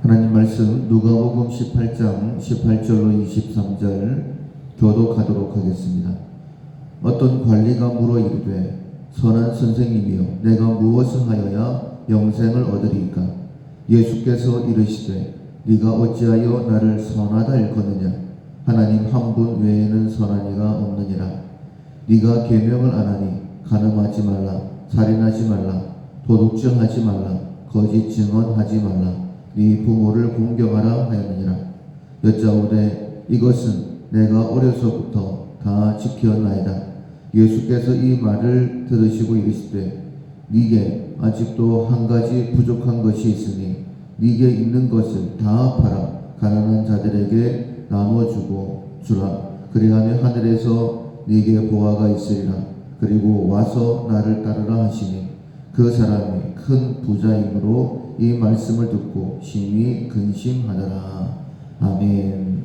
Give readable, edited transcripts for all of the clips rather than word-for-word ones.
하나님 말씀 누가복음 18장 18절로 23절 교독하도록 하겠습니다. 어떤 관리가 물어 이르되 선한 선생님이여 내가 무엇을 하여야 영생을 얻으리이까? 예수께서 이르시되 네가 어찌하여 나를 선하다 일컫느냐? 하나님 한 분 외에는 선한 이가 없느니라. 네가 계명을 안 하니 간음하지 말라, 살인하지 말라, 도둑질하지 말라, 거짓 증언하지 말라, 네 부모를 공경하라 하였느니라. 여짜오되 이것은 내가 어려서부터 다 지켰나이다. 예수께서 이 말을 들으시고 이르시되 네게 아직도 한 가지 부족한 것이 있으니 네게 있는 것을 다 팔아 가난한 자들에게 나눠주고 주라. 그리하면 하늘에서 네게 보화가 있으리라. 그리고 와서 나를 따르라 하시니 그 사람이 큰 부자이므로 이 말씀을 듣고 심히 근심하더라. 아멘.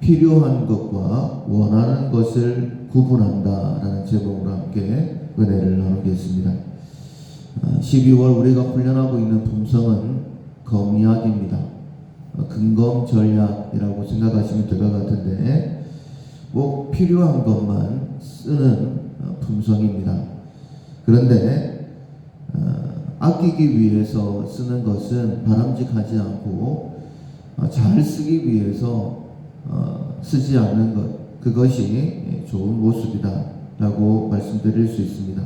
필요한 것과 원하는 것을 구분한다 라는 제목으로 함께 은혜를 나누겠습니다. 12월 우리가 훈련하고 있는 품성은 검이학입니다. 근검전략이라고 생각하시면 될 것 같은데 꼭 필요한 것만 쓰는 품성입니다. 그런데 아끼기 위해서 쓰는 것은 바람직하지 않고 잘 쓰기 위해서 쓰지 않는 것, 그것이 좋은 모습이다 라고 말씀드릴 수 있습니다.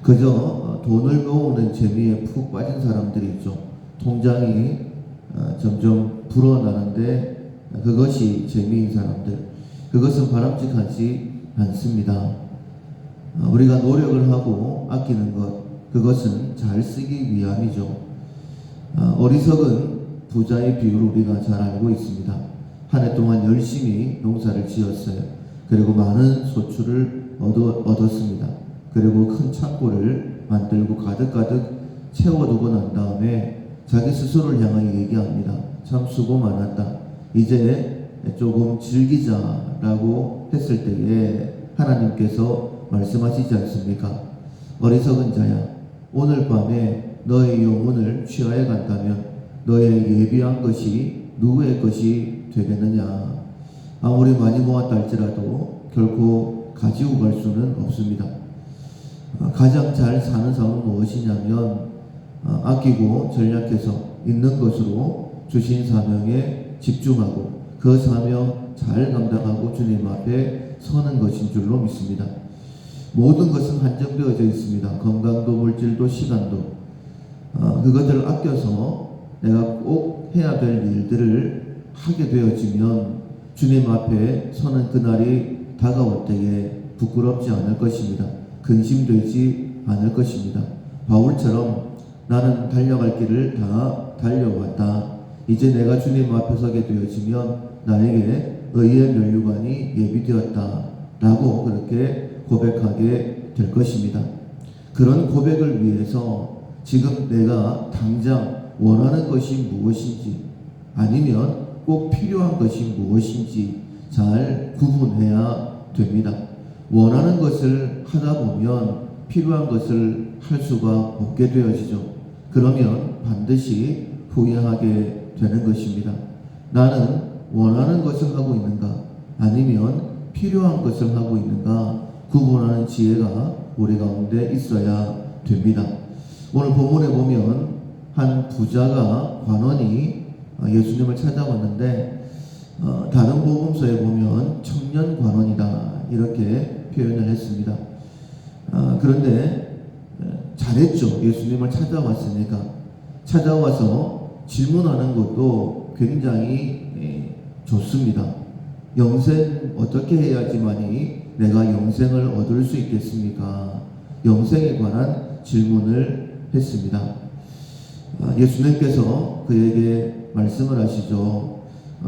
그저 돈을 모으는 재미에 푹 빠진 사람들이 있죠. 통장이 점점 불어나는데 그것이 재미인 사람들, 그것은 바람직하지 않습니다. 우리가 노력을 하고 아끼는 것, 그것은 잘 쓰기 위함이죠. 어리석은 부자의 비율을 우리가 잘 알고 있습니다. 한 해 동안 열심히 농사를 지었어요. 그리고 많은 소출을 얻었습니다. 그리고 큰 창고를 만들고 가득가득 채워두고 난 다음에 자기 스스로를 향하여 얘기합니다. 참 수고 많았다. 이제 조금 즐기자라고 했을 때에 하나님께서 말씀하시지 않습니까? 어리석은 자야, 오늘 밤에 너의 영혼을 취하여 간다면 너의 예비한 것이 누구의 것이 되겠느냐? 아무리 많이 모았다 할지라도 결코 가지고 갈 수는 없습니다. 가장 잘 사는 삶은 무엇이냐면 아끼고 전략해서 있는 것으로 주신 사명에 집중하고 그 사명 잘 감당하고 주님 앞에 서는 것인 줄로 믿습니다. 모든 것은 한정되어져 있습니다. 건강도 물질도 시간도. 그것들을 아껴서 내가 꼭 해야 될 일들을 하게 되어지면 주님 앞에 서는 그날이 다가올 때에 부끄럽지 않을 것입니다. 근심되지 않을 것입니다. 바울처럼 나는 달려갈 길을 다 달려왔다. 이제 내가 주님 앞에 서게 되어지면 나에게 의의 면류관이 예비되었다 라고 그렇게 고백하게 될 것입니다. 그런 고백을 위해서 지금 내가 당장 원하는 것이 무엇인지 아니면 꼭 필요한 것이 무엇인지 잘 구분해야 됩니다. 원하는 것을 하다 보면 필요한 것을 할 수가 없게 되어지죠. 그러면 반드시 후회하게 되는 것입니다. 나는 원하는 것을 하고 있는가 아니면 필요한 것을 하고 있는가 구분하는 지혜가 우리 가운데 있어야 됩니다. 오늘 본문에 보면 한 부자가 관원이 예수님을 찾아왔는데 다른 복음서에 보면 청년 관원이다 이렇게 표현을 했습니다. 그런데 잘했죠. 예수님을 찾아왔으니까. 찾아와서 질문하는 것도 굉장히 좋습니다. 영생 어떻게 해야지만이 내가 영생을 얻을 수 있겠습니까? 영생에 관한 질문을 했습니다. 예수님께서 그에게 말씀을 하시죠.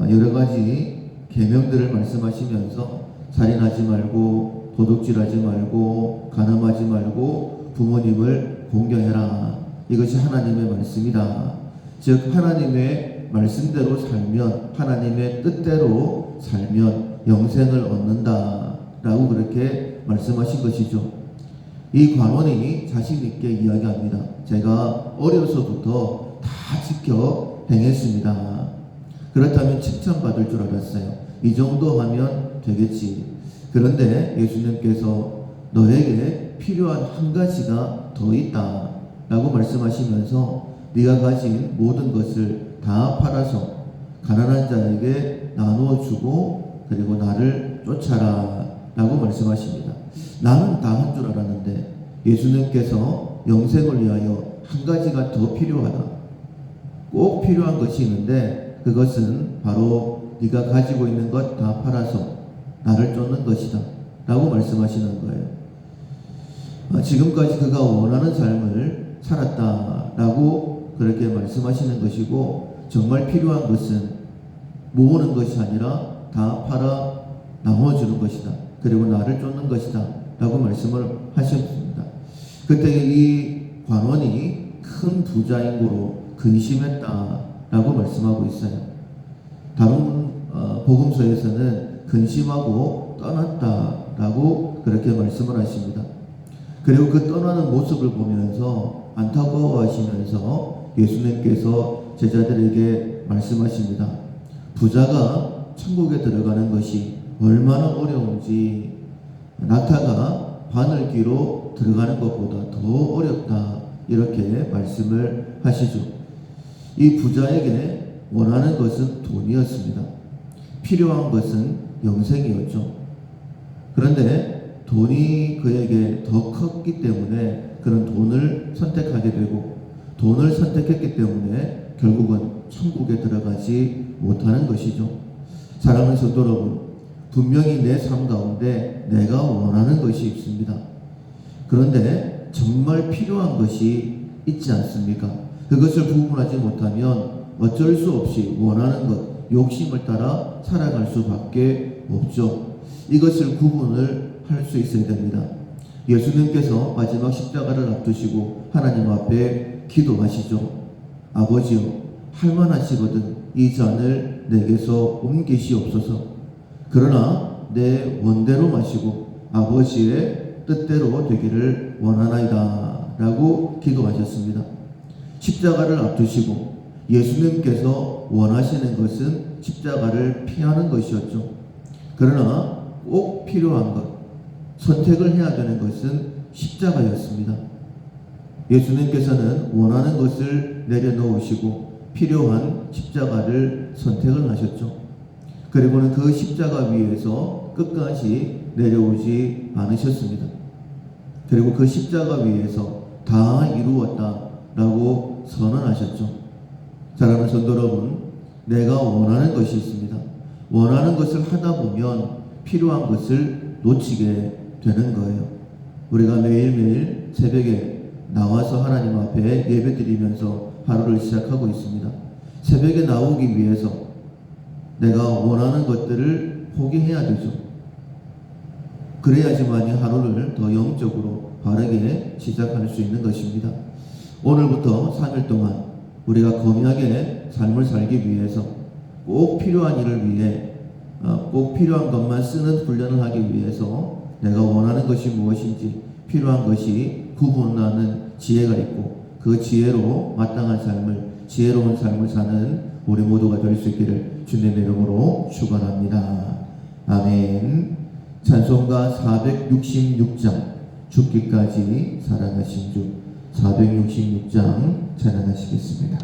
여러 가지 계명들을 말씀하시면서 살인하지 말고 도둑질하지 말고 간음하지 말고 부모님을 공경해라. 이것이 하나님의 말씀이다. 즉 하나님의 말씀대로 살면 하나님의 뜻대로 살면 영생을 얻는다 라고 그렇게 말씀하신 것이죠. 이 관원이 자신 있게 이야기합니다. 제가 어려서부터 다 지켜 행했습니다. 그렇다면 칭찬받을 줄 알았어요. 이 정도 하면 되겠지. 그런데 예수님께서 너에게 필요한 한 가지가 더 있다 라고 말씀하시면서 네가 가진 모든 것을 다 팔아서 가난한 자에게 나누어 주고 그리고 나를 쫓아라 라고 말씀하십니다. 나는 다 한 줄 알았는데 예수님께서 영생을 위하여 한 가지가 더 필요하다. 꼭 필요한 것이 있는데 그것은 바로 네가 가지고 있는 것 다 팔아서 나를 쫓는 것이다 라고 말씀하시는 거예요. 지금까지 그가 원하는 삶을 살았다 라고 그렇게 말씀하시는 것이고, 정말 필요한 것은 모으는 것이 아니라 다 팔아 나눠주는 것이다. 그리고 나를 쫓는 것이다 라고 말씀을 하셨습니다. 그때 이 관원이 큰 부자인고로 근심했다 라고 말씀하고 있어요. 다른 복음서에서는 근심하고 떠났다 라고 그렇게 말씀을 하십니다. 그리고 그 떠나는 모습을 보면서 안타까워하시면서 예수님께서 제자들에게 말씀하십니다. 부자가 천국에 들어가는 것이 얼마나 어려운지, 낙타가 바늘귀로 들어가는 것보다 더 어렵다 이렇게 말씀을 하시죠. 이 부자에게 원하는 것은 돈이었습니다. 필요한 것은 영생이었죠. 그런데 돈이 그에게 더 컸기 때문에 그런 돈을 선택하게 되고, 돈을 선택했기 때문에 결국은 천국에 들어가지 못하는 것이죠. 사랑하는 성도 여러분, 분명히 내 삶 가운데 내가 원하는 것이 있습니다. 그런데 정말 필요한 것이 있지 않습니까? 그것을 구분하지 못하면 어쩔 수 없이 원하는 것, 욕심을 따라 살아갈 수밖에 없죠. 이것을 구분을 할 수 있어야 됩니다. 예수님께서 마지막 십자가를 앞두시고 하나님 앞에 기도하시죠. 아버지요, 할만하시거든 이 잔을 내게서 옮기시옵소서. 그러나 내 원대로 마시고 아버지의 뜻대로 되기를 원하나이다 라고 기도하셨습니다. 십자가를 앞두시고 예수님께서 원하시는 것은 십자가를 피하는 것이었죠. 그러나 꼭 필요한 것, 선택을 해야 되는 것은 십자가였습니다. 예수님께서는 원하는 것을 내려놓으시고 필요한 십자가를 선택을 하셨죠. 그리고는 그 십자가 위에서 끝까지 내려오지 않으셨습니다. 그리고 그 십자가 위에서 다 이루었다 라고 선언하셨죠. 사랑하는 성도 여러분, 내가 원하는 것이 있습니다. 원하는 것을 하다 보면 필요한 것을 놓치게 되는 거예요. 우리가 매일매일 새벽에 나와서 하나님 앞에 예배드리면서 하루를 시작하고 있습니다. 새벽에 나오기 위해서 내가 원하는 것들을 포기해야 되죠. 그래야지만이 하루를 더 영적으로 바르게 시작할 수 있는 것입니다. 오늘부터 3일 동안 우리가 건강하게 삶을 살기 위해서 꼭 필요한 일을 위해 꼭 필요한 것만 쓰는 훈련을 하기 위해서 내가 원하는 것이 무엇인지, 필요한 것이 구분하는 지혜가 있고 그 지혜로 마땅한 삶을, 지혜로운 삶을 사는 우리 모두가 될 수 있기를 주님의 이름으로 축원합니다. 아멘. 찬송가 466장 죽기까지 사랑하신 주, 466장 찬양하시겠습니다.